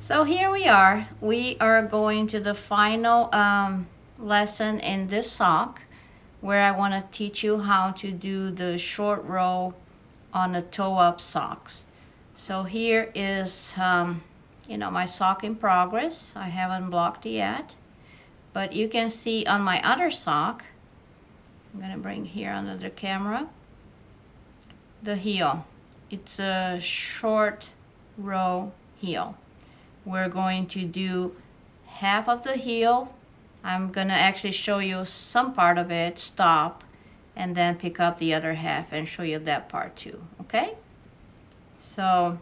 So here we are. We are going to the final lesson in this sock where I want to teach you how to do the short row on the toe up socks. So here is, my sock in progress. I haven't blocked it yet, but you can see on my other sock, I'm going to bring here under the camera, the heel. It's a short row heel. We're going to do half of the heel. I'm gonna actually show you some part of it, stop, and then pick up the other half and show you that part too, okay? So,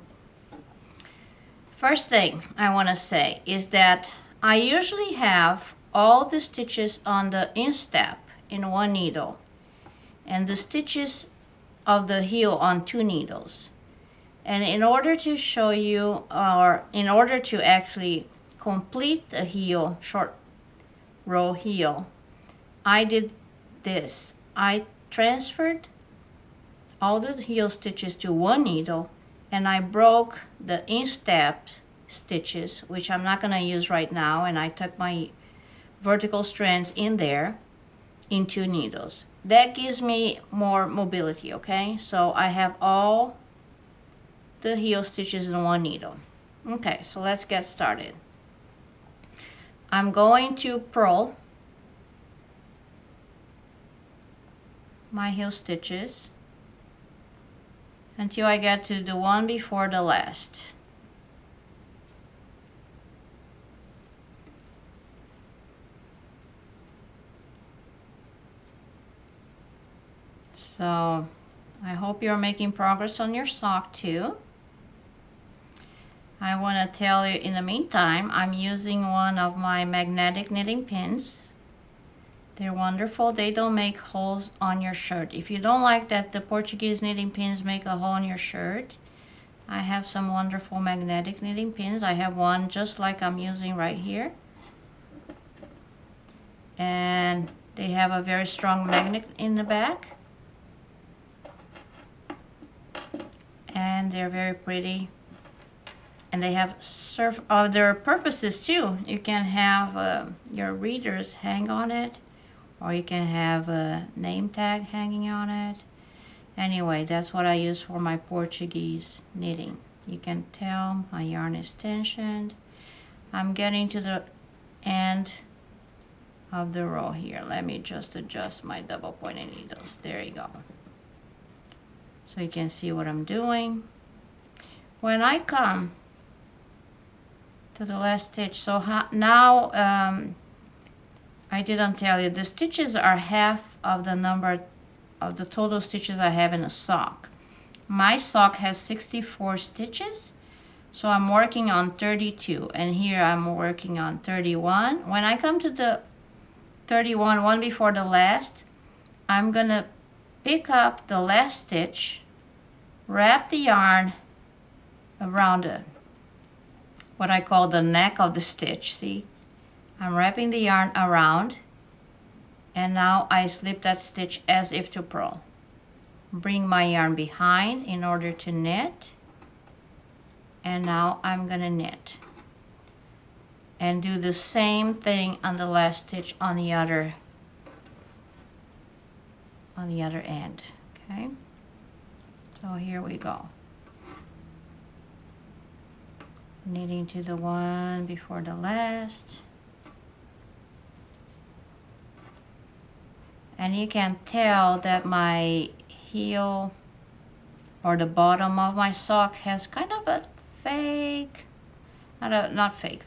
first thing I wanna say is that I usually have all the stitches on the instep in one needle and the stitches of the heel on two needles. And in order to show you, or in order to actually complete the heel, short row heel, I did this. I transferred all the heel stitches to one needle and I broke the instep stitches, which I'm not going to use right now, and I took my vertical strands in there in two needles. That gives me more mobility, okay? So I have all the heel stitches in one needle. Okay, so let's get started. I'm going to purl my heel stitches until I get to the one before the last. So I hope you're making progress on your sock too. I want to tell you in the meantime, I'm using one of my magnetic knitting pins. They're wonderful. They don't make holes on your shirt. If you don't like that the Portuguese knitting pins make a hole in your shirt, I have some wonderful magnetic knitting pins. I have one just like I'm using right here. And they have a very strong magnet in the back. And they're very pretty. And they have other purposes too. You can have your readers hang on it, or you can have a name tag hanging on it. Anyway, that's what I use for my Portuguese knitting. You can tell my yarn is tensioned. I'm getting to the end of the row here. Let me just adjust my double pointed needles. There you go. So you can see what I'm doing. When I come to the last stitch, so now I didn't tell you, the stitches are half of the number of the total stitches I have in a sock. My sock has 64 stitches, so I'm working on 32, and here I'm working on 31. When I come to the 31, one before the last, I'm gonna pick up the last stitch, wrap the yarn around what I call the neck of the stitch. See, I'm wrapping the yarn around, and now I slip that stitch as if to purl. Bring my yarn behind in order to knit, and now I'm gonna knit and do the same thing on the last stitch on the other end. Okay, so here we go. Knitting to the one before the last. And you can tell that my heel or the bottom of my sock has kind of a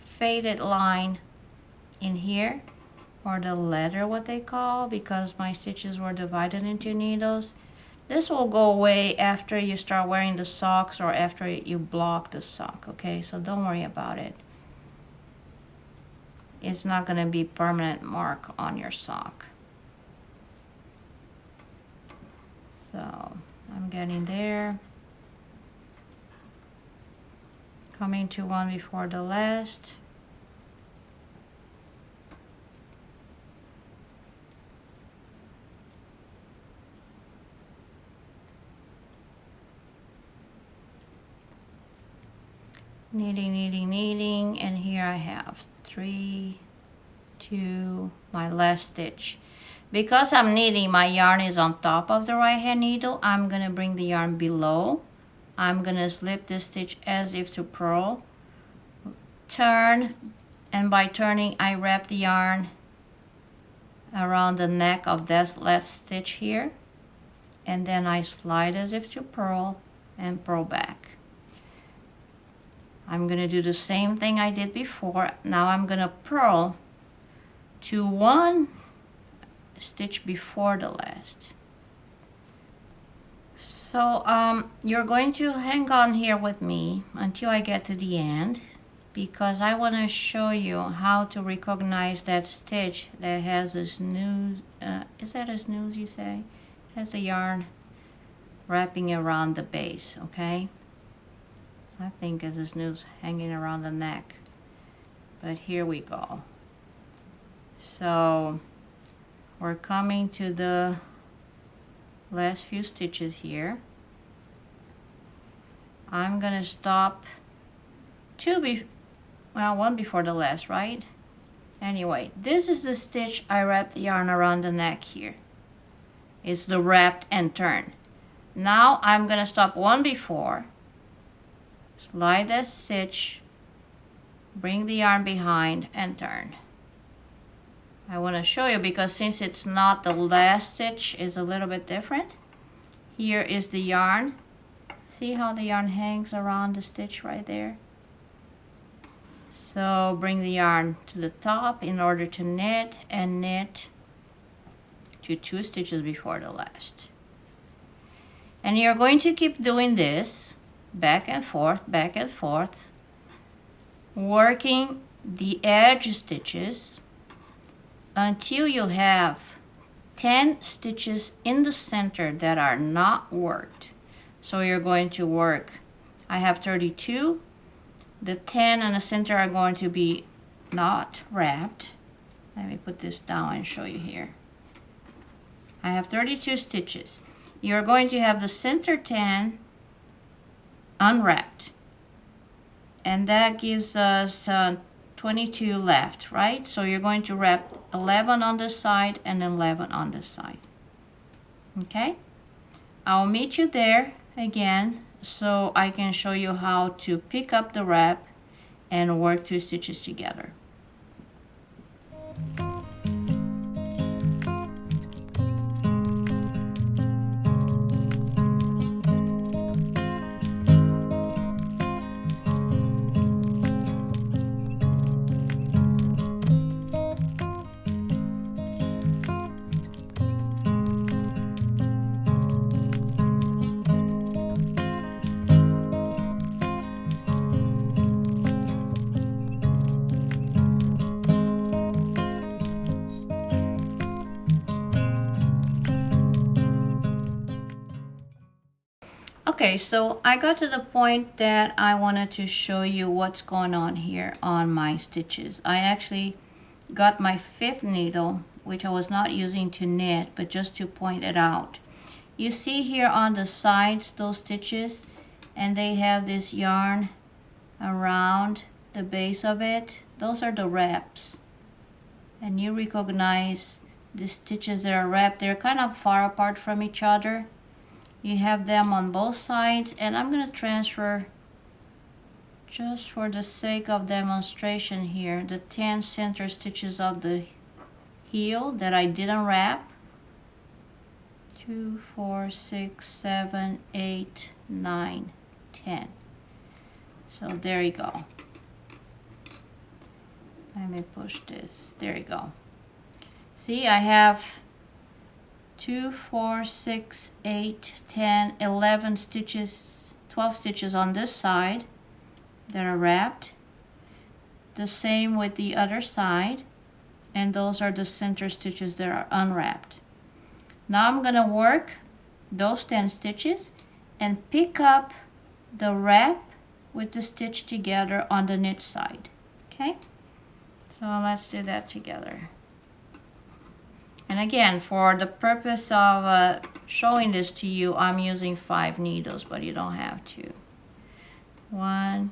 faded line in here, or the leather, what they call, because my stitches were divided into needles. This will go away after you start wearing the socks or after you block the sock, okay? So don't worry about it. It's not gonna be permanent mark on your sock. So I'm getting there. Coming to one before the last. Knitting, knitting, knitting, and here I have 3, 2, my last stitch. Because I'm knitting, my yarn is on top of the right hand needle. I'm gonna bring the yarn below. I'm gonna slip this stitch as if to purl, turn, and by turning I wrap the yarn around the neck of this last stitch here, and then I slide as if to purl and purl back. I'm gonna do the same thing I did before. Now I'm gonna purl to one stitch before the last. So you're going to hang on here with me until I get to the end, because I want to show you how to recognize that stitch that has a snooze. Is that a snooze you say? Has the yarn wrapping around the base, okay? I think it's a snooze hanging around the neck. But here we go. So we're coming to the last few stitches here. I'm gonna stop one before the last, right? Anyway, this is the stitch I wrapped the yarn around the neck here. It's the wrapped and turn. Now I'm gonna stop one before, slide that stitch, bring the yarn behind and turn. I want to show you because since it's not the last stitch, it's a little bit different. Here is the yarn. See how the yarn hangs around the stitch right there? So bring the yarn to the top in order to knit, and knit to 2 stitches before the last. And you're going to keep doing this back and forth, working the edge stitches until you have 10 stitches in the center that are not worked. So you're going to work, I have 32, the 10 in the center are going to be not wrapped. Let me put this down and show you here. I have 32 stitches. You're going to have the center 10 unwrapped, and that gives us 22 left, right? So you're going to wrap 11 on this side and 11 on this side. Okay? I'll meet you there again so I can show you how to pick up the wrap and work 2 stitches together. Okay, so I got to the point that I wanted to show you what's going on here on my stitches. I actually got my 5th needle, which I was not using to knit, but just to point it out. You see here on the sides those stitches, and they have this yarn around the base of it. Those are the wraps. And you recognize the stitches that are wrapped. They're kind of far apart from each other. You have them on both sides, and I'm going to transfer, just for the sake of demonstration here, the 10 center stitches of the heel that I didn't wrap. 2, 4, 6, 7, 8, 9, 10. So there you go. Let me push this. There you go. See, I have 2, 4, 6, 8, 10, 11 stitches, 12 stitches on this side that are wrapped. The same with the other side, and those are the center stitches that are unwrapped. Now I'm going to work those 10 stitches and pick up the wrap with the stitch together on the knit side. Okay? So let's do that together. And again, for the purpose of showing this to you, I'm using 5 needles, but you don't have to. 1,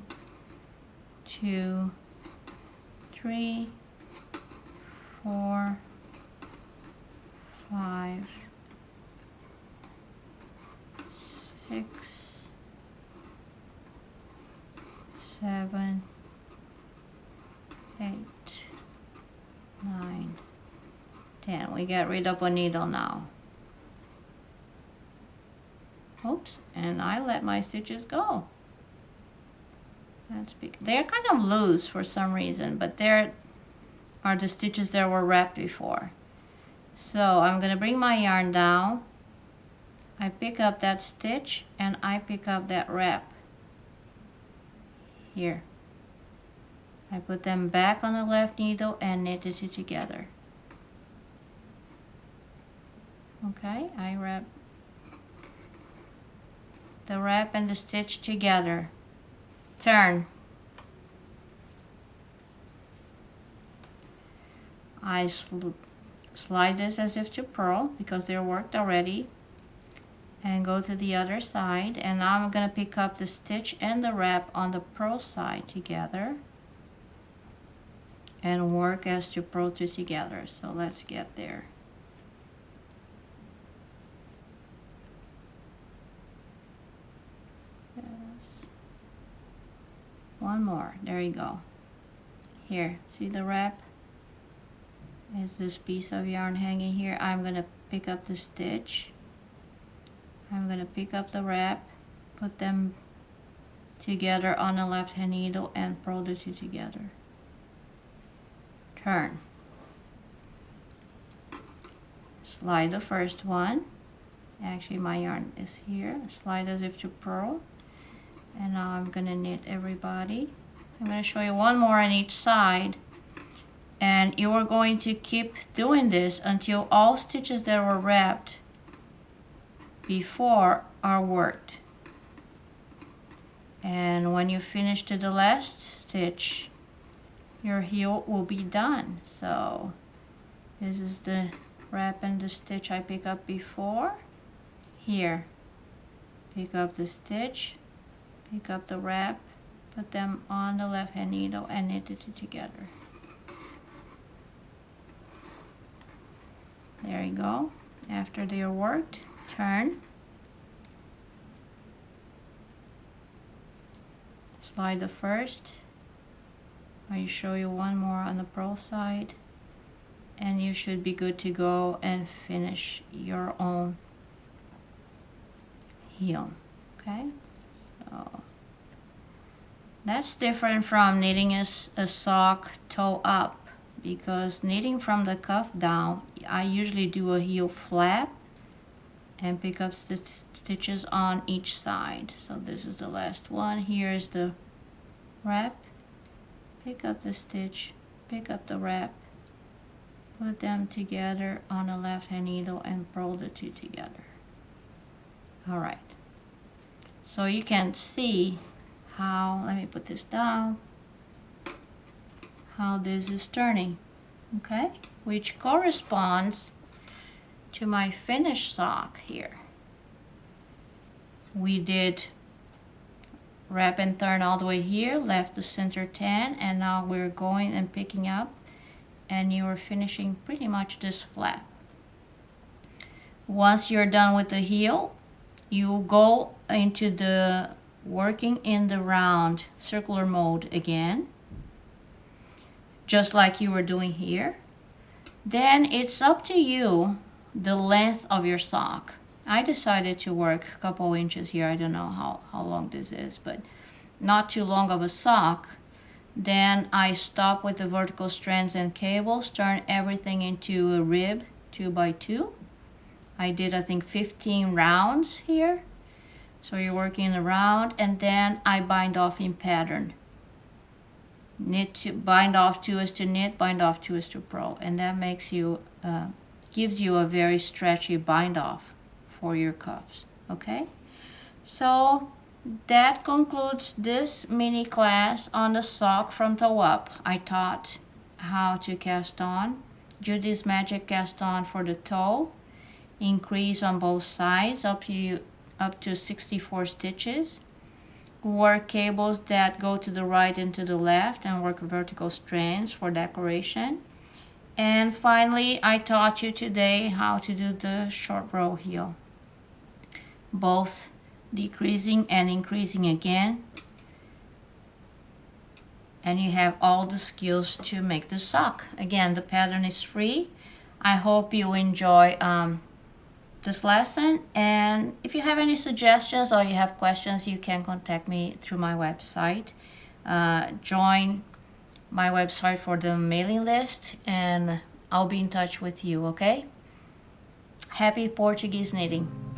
2, 3, 4, 5, 6, 7, 8, 9, 10. We got rid of a needle now. Oops, and I let my stitches go. That's big. They're kind of loose for some reason, but there are the stitches that were wrapped before. So I'm going to bring my yarn down. I pick up that stitch and I pick up that wrap here. I put them back on the left needle and knit it together. Okay, I wrap the wrap and the stitch together. Turn. I slide this as if to purl because they're worked already, and go to the other side, and now I'm going to pick up the stitch and the wrap on the purl side together and work as to purl two together. So let's get there. Yes. One more. There you go. Here, see the wrap? Is this piece of yarn hanging here? I'm going to pick up the stitch. I'm going to pick up the wrap, put them together on the left hand needle and purl the two together. Turn. Slide the first one. Actually my yarn is here. Slide as if to purl. And now I'm going to knit everybody. I'm going to show you one more on each side. And you are going to keep doing this until all stitches that were wrapped before are worked. And when you finish to the last stitch, your heel will be done. So this is the wrap and the stitch I pick up before. Here, pick up the stitch, pick up the wrap, put them on the left hand needle and knit it together. There you go. After they are worked, turn. Slide the first. I'll show you one more on the purl side. And you should be good to go and finish your own heel. Okay? So that's different from knitting a sock toe up, because knitting from the cuff down, I usually do a heel flap and pick up stitches on each side. So this is the last one. Here is the wrap. Pick up the stitch, pick up the wrap, put them together on the left hand needle and purl the two together. Alright, so you can see how, let me put this down, how this is turning, okay, which corresponds to my finished sock here. We did wrap and turn all the way here, left the center 10, and now we're going and picking up, and you are finishing pretty much this flap. Once you're done with the heel, you go into the working in the round circular mode again, just like you were doing here. Then it's up to you the length of your sock. I decided to work a couple inches here. I don't know how long this is, but not too long of a sock. Then I stop with the vertical strands and cables, turn everything into a rib 2x2. I did, I think, 15 rounds here. So you're working around, and then I bind off in pattern. Knit to bind off 2 is to knit, bind off 2 is to purl, and that makes you gives you a very stretchy bind off for your cuffs. Okay, so that concludes this mini class on the sock from toe up. I taught how to cast on, Judy's Magic cast on for the toe, increase on both sides up to 64 stitches, work cables that go to the right and to the left, and work vertical strands for decoration. And finally, I taught you today how to do the short row heel, both decreasing and increasing again. And you have all the skills to make the sock. Again, the pattern is free. I hope you enjoy this lesson, and if you have any suggestions or you have questions, you can contact me through my website. Join my website for the mailing list, and I'll be in touch with you, okay? Happy Portuguese knitting!